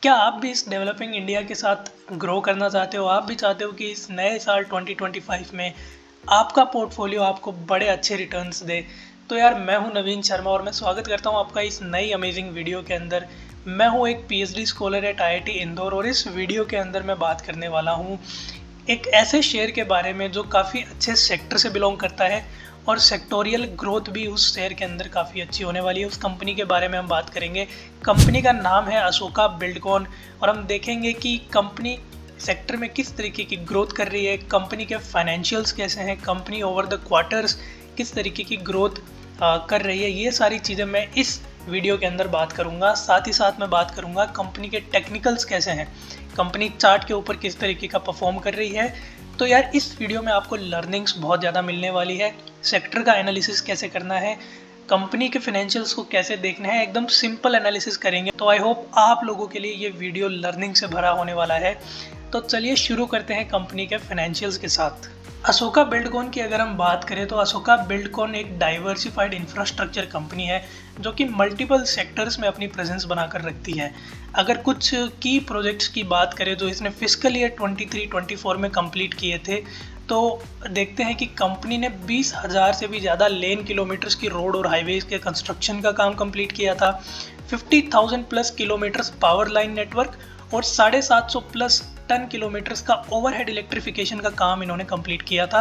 क्या आप भी इस डेवलपिंग इंडिया के साथ ग्रो करना चाहते हो? आप भी चाहते हो कि इस नए साल 2025 में आपका पोर्टफोलियो आपको बड़े अच्छे रिटर्न्स दे? तो यार मैं हूं नवीन शर्मा और मैं स्वागत करता हूं आपका इस नई अमेजिंग वीडियो के अंदर। मैं हूं एक PhD scholar eight IIT Indore और इस वीडियो के अंदर मैं बात करने वाला हूं एक ऐसे शेयर के बारे में जो काफ़ी अच्छे सेक्टर से बिलोंग करता है और सेक्टोरियल ग्रोथ भी उस शेयर के अंदर काफ़ी अच्छी होने वाली है। उस कंपनी के बारे में हम बात करेंगे। कंपनी का नाम है अशोका बिल्डकॉन और हम देखेंगे कि कंपनी सेक्टर में किस तरीके की ग्रोथ कर रही है, कंपनी के फाइनेंशियल्स कैसे हैं, कंपनी ओवर द क्वार्टर्स किस तरीके की ग्रोथ कर रही है। ये सारी चीज़ें मैं इस वीडियो के अंदर बात करूंगा। साथ ही साथ मैं बात करूंगा कंपनी के टेक्निकल्स कैसे हैं, कंपनी चार्ट के ऊपर किस तरीके का परफॉर्म कर रही है। तो यार इस वीडियो में आपको लर्निंग्स बहुत ज़्यादा मिलने वाली है। सेक्टर का एनालिसिस कैसे करना है, कंपनी के फाइनेंशियल्स को कैसे देखना है, एकदम सिंपल एनालिसिस करेंगे। तो आई होप आप लोगों के लिए ये वीडियो लर्निंग से भरा होने वाला है। तो चलिए शुरू करते हैं कंपनी के फाइनेंशियल्स के साथ। अशोका बिल्डकॉन की अगर हम बात करें तो अशोका बिल्डकॉन एक डाइवर्सिफाइड इंफ्रास्ट्रक्चर कंपनी है जो कि मल्टीपल सेक्टर्स में अपनी प्रेजेंस बनाकर रखती है। अगर कुछ की प्रोजेक्ट्स की बात करें जो इसने फिस्कल ईयर 23-24 में कंप्लीट किए थे, तो देखते हैं कि कंपनी ने 20,000 से भी ज़्यादा लेन किलोमीटर्स की रोड और हाईवेज के कंस्ट्रक्शन का काम कंप्लीट किया था। 50,000 plus kilometres power line network और 750 प्लस टन किलोमीटर्स का ओवरहेड इलेक्ट्रिफिकेशन का काम इन्होंने कंप्लीट किया था।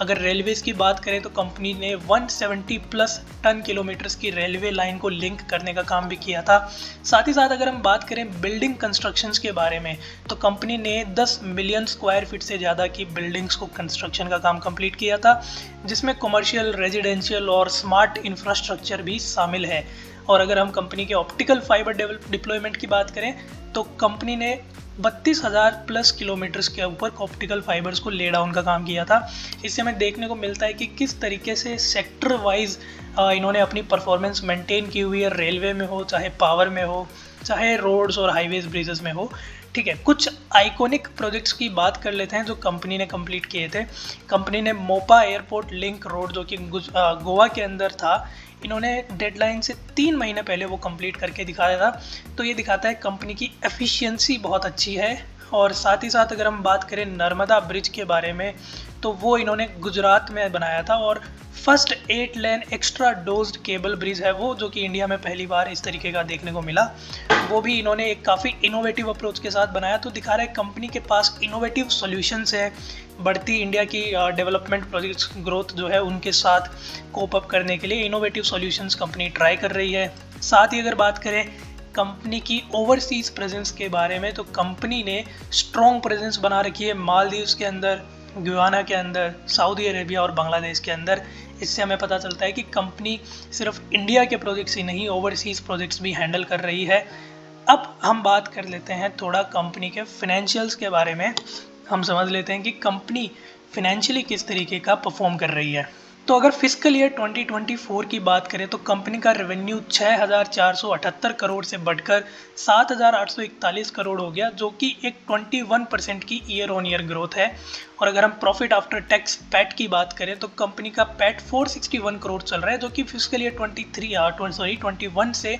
अगर रेलवेज़ की बात करें तो कंपनी ने 170 प्लस टन किलोमीटर्स की रेलवे लाइन को लिंक करने का काम भी किया था। साथ ही साथ अगर हम बात करें बिल्डिंग कंस्ट्रक्शंस के बारे में तो कंपनी ने 10 मिलियन स्क्वायर फीट से ज़्यादा की बिल्डिंग्स को कंस्ट्रक्शन का काम कंप्लीट किया था, जिसमें कमर्शियल, रेजिडेंशियल और स्मार्ट इंफ्रास्ट्रक्चर भी शामिल है। और अगर हम कंपनी के ऑप्टिकल फाइबर डिप्लॉयमेंट की बात करें तो कंपनी ने 32,000 प्लस किलोमीटर्स के ऊपर ऑप्टिकल फाइबर्स को ले डाउन का काम किया था। इससे हमें देखने को मिलता है कि किस तरीके से सेक्टर वाइज इन्होंने अपनी परफॉर्मेंस मेंटेन की हुई है, रेलवे में हो, चाहे पावर में हो, चाहे रोड्स और हाईवेज ब्रिजेस में हो। ठीक है, कुछ आइकॉनिक प्रोजेक्ट्स की बात कर लेते हैं जो कंपनी ने कंप्लीट किए थे। कंपनी ने मोपा एयरपोर्ट लिंक रोड जो कि गोवा के अंदर था, इन्होंने डेडलाइन से 3 महीने पहले वो कंप्लीट करके दिखाया था। तो ये दिखाता है कंपनी की एफिशिएंसी बहुत अच्छी है। और साथ ही साथ अगर हम बात करें नर्मदा ब्रिज के बारे में तो वो इन्होंने गुजरात में बनाया था और फर्स्ट 8 लेन एक्स्ट्रा डोज्ड केबल ब्रिज है वो, जो कि इंडिया में पहली बार इस तरीके का देखने को मिला। वो भी इन्होंने एक काफ़ी इनोवेटिव अप्रोच के साथ बनाया। तो दिखा रहा है कंपनी के पास इनोवेटिव सॉल्यूशंस है, बढ़ती इंडिया की डेवलपमेंट प्रोजेक्ट्स ग्रोथ जो है उनके साथ कोप अप करने के लिए इनोवेटिव सॉल्यूशंस कंपनी ट्राई कर रही है। साथ ही अगर बात करें कंपनी की ओवरसीज प्रेजेंस के बारे में तो कंपनी ने स्ट्रॉन्ग प्रेजेंस बना रखी है मालदीव्स के अंदर, गुयाना के अंदर, सऊदी अरेबिया और बांग्लादेश के अंदर। इससे हमें पता चलता है कि कंपनी सिर्फ इंडिया के प्रोजेक्ट्स ही नहीं, ओवरसीज़ प्रोजेक्ट्स भी हैंडल कर रही है। अब हम बात कर लेते हैं थोड़ा कंपनी के फाइनेंशियल्स के बारे में। हम समझ लेते हैं कि कंपनी फिनेंशियली किस तरीके का परफॉर्म कर रही है। तो अगर फिस्कल ईयर 2024 की बात करें तो कंपनी का रेवेन्यू 6,478 करोड़ से बढ़कर 7,841 करोड़ हो गया, जो कि एक 21% की ईयर ऑन ईयर ग्रोथ है। और अगर हम प्रॉफिट आफ्टर टैक्स पैट की बात करें तो कंपनी का पैट 461 करोड़ चल रहा है, जो कि फिस्कल ईयर 21 से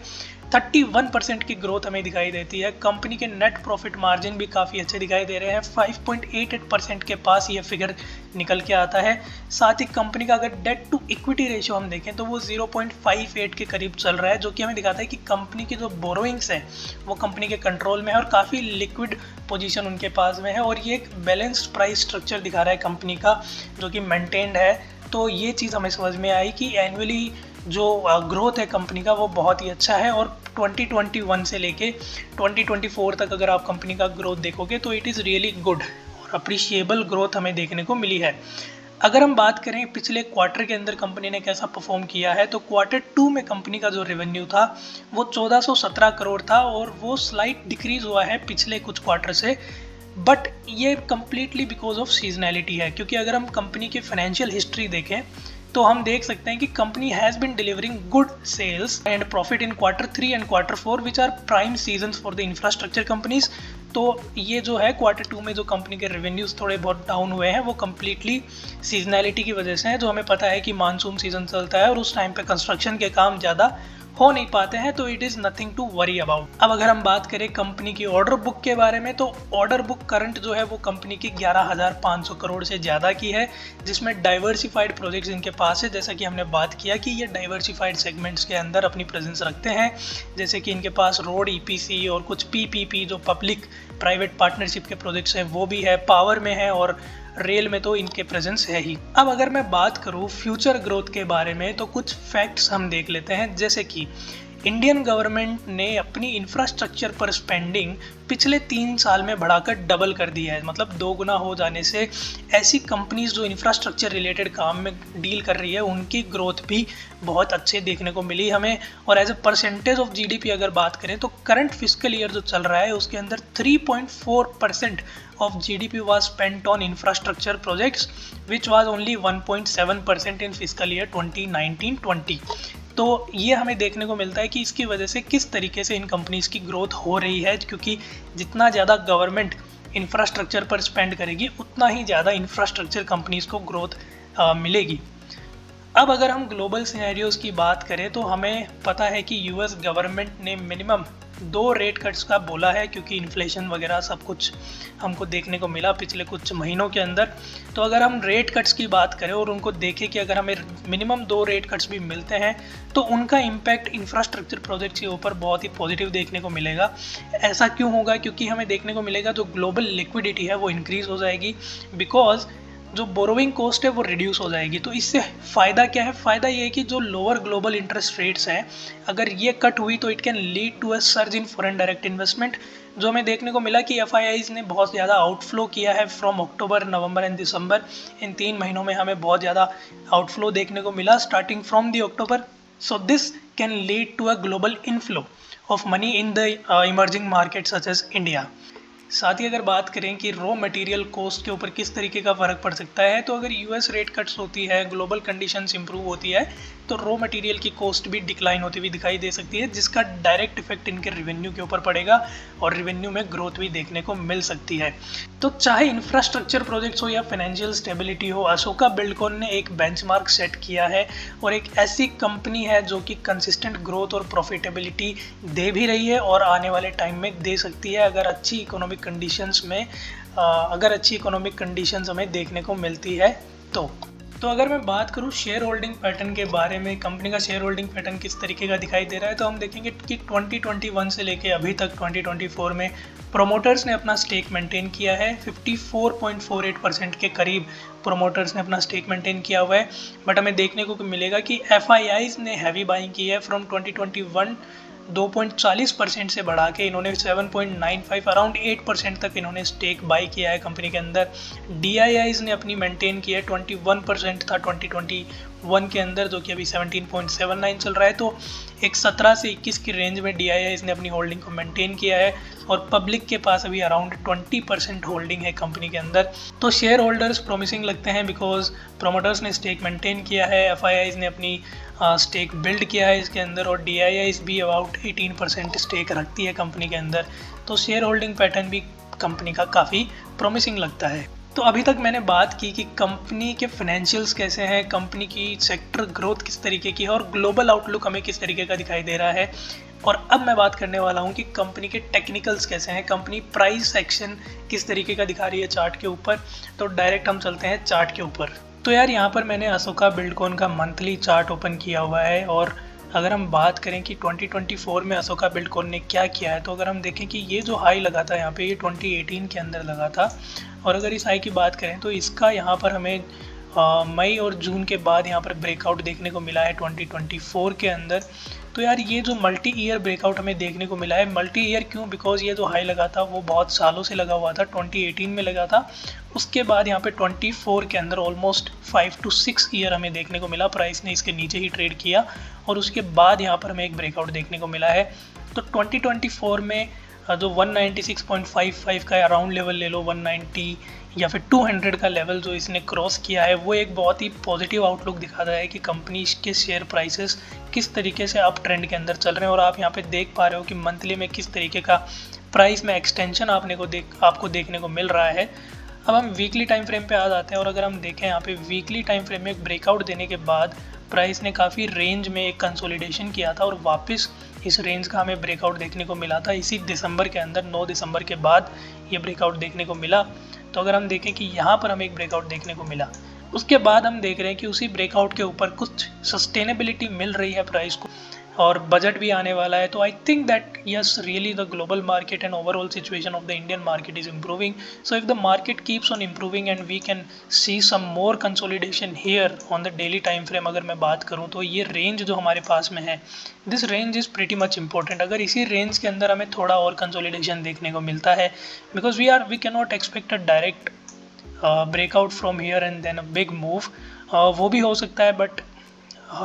31% की ग्रोथ हमें दिखाई देती है। कंपनी के नेट प्रॉफिट मार्जिन भी काफ़ी अच्छे दिखाई दे रहे हैं, 5.88% के पास ये फिगर निकल के आता है। साथ ही कंपनी का अगर डेट टू इक्विटी रेशियो हम देखें तो वो 0.58 के करीब चल रहा है, जो कि हमें दिखाता है कि कंपनी की जो बोरोइंग्स है वो कंपनी के कंट्रोल में है और काफ़ी लिक्विड पोजीशन उनके पास में है। और ये एक बैलेंस्ड प्राइस स्ट्रक्चर दिखा रहा है कंपनी का, जो कि मेंटेन्ड है। तो ये चीज़ हमें समझ में आई कि एनुअली जो ग्रोथ है कंपनी का वो बहुत ही अच्छा है। और 2021 से लेके 2024 तक अगर आप कंपनी का ग्रोथ देखोगे तो इट इज़ रियली गुड और अप्रिशिएबल ग्रोथ हमें देखने को मिली है। अगर हम बात करें पिछले क्वार्टर के अंदर कंपनी ने कैसा परफॉर्म किया है तो क्वार्टर 2 में कंपनी का जो रेवेन्यू था वो 1417 करोड़ था और वो स्लाइट डिक्रीज हुआ है पिछले कुछ क्वार्टर से। बट ये कम्प्लीटली बिकॉज ऑफ सीजनैलिटी है, क्योंकि अगर हम कंपनी की फाइनेंशियल हिस्ट्री देखें तो हम देख सकते हैं कि company has been delivering good sales and profit in quarter 3 and quarter 4 which are prime seasons for the infrastructure companies. तो ये जो है क्वार्टर 2 में जो कंपनी के रेवेन्यूज़ थोड़े बहुत डाउन हुए हैं वो कम्प्लीटली सीजनैलिटी की वजह से है। जो हमें पता है कि मानसून सीजन चलता है और उस टाइम पे कंस्ट्रक्शन के काम ज़्यादा हो नहीं पाते हैं, तो it is nothing to worry about. अब अगर हम बात करें कंपनी की ऑर्डर बुक के बारे में, तो ऑर्डर बुक करंट जो है वो कंपनी की 11,500 करोड़ से ज़्यादा की है, जिसमें डाइवर्सिफाइड प्रोजेक्ट्स इनके पास है। जैसा कि हमने बात किया कि ये डाइवर्सिफाइड सेगमेंट्स के अंदर अपनी प्रेजेंस रखते हैं, जैसे कि इनके पास रोड, ईपीसी और कुछ पीपीपी जो पब्लिक प्राइवेट पार्टनरशिप के प्रोजेक्ट्स हैं वो भी है, पावर में है और रेल में तो इनके प्रेजेंस है ही। अब अगर मैं बात करूँ फ्यूचर ग्रोथ के बारे में, तो कुछ फैक्ट्स हम देख लेते हैं। जैसे कि इंडियन गवर्नमेंट ने अपनी इंफ्रास्ट्रक्चर पर स्पेंडिंग पिछले 3 साल में बढ़ाकर डबल कर दिया है, मतलब 2 गुना हो जाने से ऐसी कंपनीज जो इंफ्रास्ट्रक्चर रिलेटेड काम में डील कर रही है उनकी ग्रोथ भी बहुत अच्छे देखने को मिली हमें। और as a percentage of GDP अगर बात करें, तो करंट फिस्कल ईयर जो चल रहा है उसके अंदर 3.4% of GDP was spent on infrastructure projects, which was only 1.7% in fiscal year 2019-20। तो ये हमें देखने को मिलता है कि इसकी वजह से किस तरीके से इन कंपनीज की ग्रोथ हो रही है, क्योंकि जितना ज़्यादा गवर्नमेंट इंफ्रास्ट्रक्चर पर स्पेंड करेगी उतना ही ज़्यादा इंफ्रास्ट्रक्चर कंपनीज को ग्रोथ मिलेगी। अब अगर हम ग्लोबल सिनेरियोज की बात करें, तो हमें पता है कि यूएस गवर्नमेंट ने मिनिमम 2 रेट कट्स का बोला है, क्योंकि इन्फ्लेशन वगैरह सब कुछ हमको देखने को मिला पिछले कुछ महीनों के अंदर। तो अगर हम रेट कट्स की बात करें और उनको देखें कि अगर हमें मिनिमम 2 रेट कट्स भी मिलते हैं तो उनका इम्पैक्ट इंफ्रास्ट्रक्चर प्रोजेक्ट्स के ऊपर बहुत ही पॉजिटिव देखने को मिलेगा। ऐसा क्यों होगा? क्योंकि हमें देखने को मिलेगा जो ग्लोबल लिक्विडिटी है वो इंक्रीज़ हो जाएगी, बिकॉज जो बोरोइंग कॉस्ट है वो रिड्यूस हो जाएगी। तो इससे फ़ायदा क्या है? फ़ायदा ये है कि जो लोअर ग्लोबल इंटरेस्ट रेट्स हैं, अगर ये कट हुई तो it can lead to a surge in foreign direct investment. जो हमें देखने को मिला कि एफआईआईज ने बहुत ज़्यादा आउटफ्लो किया है फ्रॉम अक्टूबर, नवंबर एंड दिसंबर। इन 3 महीनों में हमें बहुत ज़्यादा आउटफ्लो देखने को मिला starting from the October. So this can lead to a global inflow of money in the emerging market such as India. साथ ही अगर बात करें कि रॉ मटेरियल कॉस्ट के ऊपर किस तरीके का फ़र्क पड़ सकता है, तो अगर यूएस रेट कट्स होती है, ग्लोबल कंडीशंस इंप्रूव होती है, तो रॉ मटेरियल की कॉस्ट भी डिक्लाइन होती हुई दिखाई दे सकती है, जिसका डायरेक्ट इफेक्ट इनके रेवेन्यू के ऊपर पड़ेगा और रेवेन्यू में ग्रोथ भी देखने को मिल सकती है। तो चाहे इंफ्रास्ट्रक्चर प्रोजेक्ट्स हो या फाइनेंशियल स्टेबिलिटी हो, अशोका बिल्डकॉन ने एक बेंचमार्क सेट किया है और एक ऐसी कंपनी है जो कि कंसिस्टेंट ग्रोथ और प्रॉफिटेबिलिटी दे भी रही है और आने वाले टाइम में दे सकती है, अगर अच्छी इकोनॉमिक कंडीशंस में हमें देखने को मिलती है। तो अगर मैं बात करूं शेयर होल्डिंग पैटर्न के बारे में, कंपनी का शेयर होल्डिंग पैटर्न किस तरीके का दिखाई दे रहा है, तो हम देखेंगे कि 2021 से लेके अभी तक 2024 में प्रोमोटर्स ने अपना स्टेक मेंटेन किया है। 54.48% के करीब प्रोमोटर्स ने अपना स्टेक मेंटेन किया हुआ है। बट हमें देखने को मिलेगा कि एफआईआईज ने हैवी बाइंग की है। फ्रॉम 2021 2.40% से बढ़ा के इन्होंने 7.95 अराउंड 8% तक इन्होंने स्टेक बाई किया है कंपनी के अंदर। डीआईआईज ने अपनी मेंटेन की है, 21% था 2021 के अंदर, जो कि अभी 17.79 चल रहा है। तो एक 17 से 21 की रेंज में डीआईआईज ने अपनी होल्डिंग को मेंटेन किया है और पब्लिक के पास अभी अराउंड 20% होल्डिंग है कंपनी के अंदर। तो शेयर होल्डर्स प्रॉमिसिंग लगते हैं, बिकॉज प्रोमोटर्स ने स्टेक मेंटेन किया है, एफआईआईज ने अपनी स्टेक बिल्ड किया है इसके अंदर और डीआईआईज भी अबाउट 18% स्टेक रखती है कंपनी के अंदर। तो शेयर होल्डिंग पैटर्न भी कंपनी का काफ़ी प्रॉमिसिंग लगता है। तो अभी तक मैंने बात की कि कंपनी के फाइनेंशियल्स कैसे हैं, कंपनी की सेक्टर ग्रोथ किस तरीके की है और ग्लोबल आउटलुक हमें किस तरीके का दिखाई दे रहा है। और अब मैं बात करने वाला हूं कि कंपनी के टेक्निकल्स कैसे हैं, कंपनी प्राइस एक्शन किस तरीके का दिखा रही है चार्ट के ऊपर। तो डायरेक्ट हम चलते हैं चार्ट के ऊपर। तो यार यहाँ पर मैंने अशोका बिल्डकॉन का मंथली चार्ट ओपन किया हुआ है और अगर हम बात करें कि 2024 में अशोका बिल्डकॉन ने क्या किया है, तो अगर हम देखें कि ये जो हाई लगा था यहाँ पे, ये 2018 के अंदर लगा था। और अगर इस हाई की बात करें तो इसका यहाँ पर हमें मई और जून के बाद यहाँ पर ब्रेकआउट देखने को मिला है 2024 के अंदर। तो यार ये जो मल्टी ईयर ब्रेकआउट हमें देखने को मिला है, मल्टी ईयर क्यों? बिकॉज ये जो हाई लगा था वो बहुत सालों से लगा हुआ था, 2018 में लगा था। उसके बाद यहाँ पे 24 के अंदर ऑलमोस्ट 5 to 6 ईयर हमें देखने को मिला, प्राइस ने इसके नीचे ही ट्रेड किया और उसके बाद यहाँ पर हमें एक ब्रेकआउट देखने को मिला है। तो 2024 में जो 196.55 का अराउंड लेवल ले लो, 190 या फिर 200 का लेवल जो इसने क्रॉस किया है, वो एक बहुत ही पॉजिटिव आउटलुक दिखाता है कि कंपनी के शेयर प्राइसेस किस तरीके से अप ट्रेंड के अंदर चल रहे हैं। और आप यहाँ पे देख पा रहे हो कि मंथली में किस तरीके का प्राइस में एक्सटेंशन आपको देखने को मिल रहा है। अब हम वीकली टाइम फ्रेम पे आ जाते हैं और अगर हम देखें यहाँ पे वीकली टाइम फ्रेम में एक ब्रेकआउट देने के बाद प्राइस ने काफ़ी रेंज में एक कंसोलिडेशन किया था और वापस इस रेंज का हमें ब्रेकआउट देखने को मिला था इसी दिसंबर के अंदर। 9 दिसंबर के बाद ये ब्रेकआउट देखने को मिला। तो अगर हम देखें कि यहाँ पर हमें एक ब्रेकआउट देखने को मिला, उसके बाद हम देख रहे हैं कि उसी ब्रेकआउट के ऊपर कुछ सस्टेनेबिलिटी मिल रही है प्राइस को और बजट भी आने वाला है। तो I think that yes really the global market and overall situation of the Indian market is improving. So if the market keeps on improving and we can see some more consolidation here on the daily time frame, अगर मैं बात करूं तो ये range जो हमारे पास में है, this range is pretty much important. अगर इसी रेंज के अंदर हमें थोड़ा और कंसोलिडेशन देखने को मिलता है, because we can not expect a direct breakout from here and then a big move, वो भी हो सकता है, but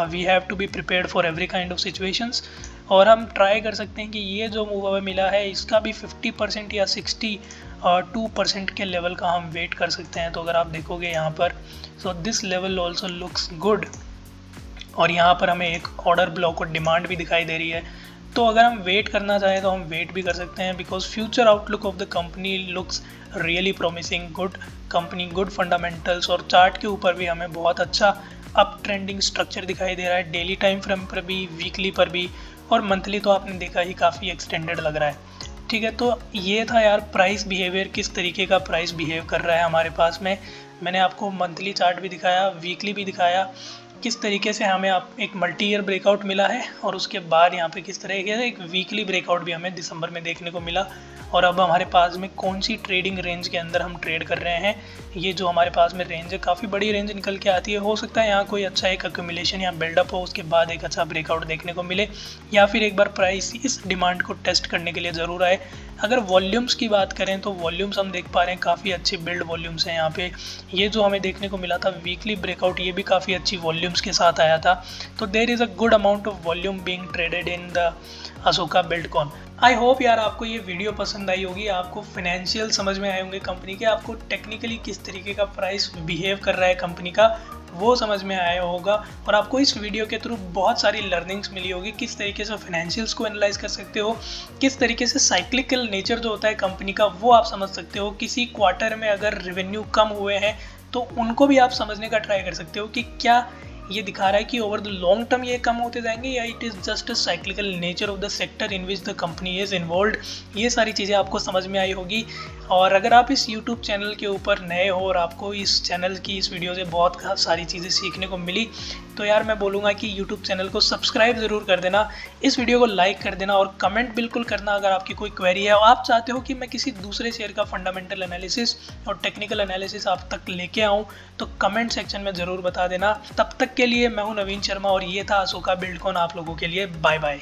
we have to be prepared for every kind of situations. और हम ट्राई कर सकते हैं कि ये जो मूव हमें मिला है इसका भी 50% या 62% के लेवल का हम वेट कर सकते हैं। तो अगर आप देखोगे यहाँ पर, so this level also looks good और यहाँ पर हमें एक ऑर्डर ब्लॉक और डिमांड भी दिखाई दे रही है। तो अगर हम वेट करना चाहें तो हम वेट भी कर सकते हैं, because future outlook of the company looks really promising, good company, good fundamentals और चार्ट के ऊपर भी हमें बहुत अच्छा अप ट्रेंडिंग स्ट्रक्चर दिखाई दे रहा है, डेली टाइम फ्रेम पर भी, वीकली पर भी, और मंथली तो आपने देखा ही काफ़ी एक्सटेंडेड लग रहा है। ठीक है, तो ये था यार प्राइस बिहेवियर, किस तरीके का प्राइस बिहेव कर रहा है हमारे पास में। मैंने आपको मंथली चार्ट भी दिखाया, वीकली भी दिखाया, किस तरीके से हमें आप एक मल्टी ईयर ब्रेकआउट मिला है और उसके बाद यहाँ पे किस तरह से एक वीकली ब्रेकआउट भी हमें दिसंबर में देखने को मिला। और अब हमारे पास में कौन सी ट्रेडिंग रेंज के अंदर हम ट्रेड कर रहे हैं, ये जो हमारे पास में रेंज है काफ़ी बड़ी रेंज निकल के आती है। हो सकता है यहाँ कोई अच्छा एक अक्यूमुलेशन या बिल्डअप हो, उसके बाद एक अच्छा ब्रेकआउट देखने को मिले, या फिर एक बार प्राइस इस डिमांड को टेस्ट करने के लिए ज़रूर आए। अगर वॉल्यूम्स की बात करें तो वॉल्यूम्स हम देख पा रहे हैं काफ़ी अच्छे बिल्ड वॉल्यूम्स हैं यहाँ पे। ये जो हमें देखने को मिला था वीकली ब्रेकआउट, ये भी काफ़ी अच्छी वॉल्यूम्स के साथ आया था। तो there is a good amount of volume being traded in the Ashoka Buildcon. I hope यार आपको ये वीडियो पसंद आई होगी, आपको फाइनेंशियल समझ में आए होंगे कंपनी के, आपको टेक्निकली किस तरीके का प्राइस बिहेव कर रहा है कंपनी का वो समझ में आया होगा, और आपको इस वीडियो के थ्रू बहुत सारी लर्निंग्स मिली होगी, किस तरीके से फाइनेंशियल्स को एनालाइज कर सकते हो, किस तरीके से साइक्लिकल नेचर जो होता है कंपनी का वो आप समझ सकते हो। किसी क्वार्टर में अगर रेवेन्यू कम हुए हैं तो उनको भी आप समझने का ट्राई कर सकते हो कि क्या ये दिखा रहा है कि ओवर द लॉन्ग टर्म ये कम होते जाएंगे या it is just a cyclical nature of the sector in which the company is involve. ये सारी चीज़ें आपको समझ में आई होगी। और अगर आप इस YouTube चैनल के ऊपर नए हो और आपको इस चैनल की इस वीडियो से बहुत सारी चीज़ें सीखने को मिली, तो यार मैं बोलूँगा कि YouTube चैनल को सब्सक्राइब ज़रूर कर देना, इस वीडियो को लाइक कर देना और कमेंट बिल्कुल करना अगर आपकी कोई क्वेरी है और आप चाहते हो कि मैं किसी दूसरे शेयर का फंडामेंटल एनालिसिस और टेक्निकल एनालिसिस आप तक लेके आऊँ, तो कमेंट सेक्शन में ज़रूर बता देना। तब तक के लिए मैं हूँ नवीन शर्मा और ये था अशोका बिल्डकॉन आप लोगों के लिए। Bye bye.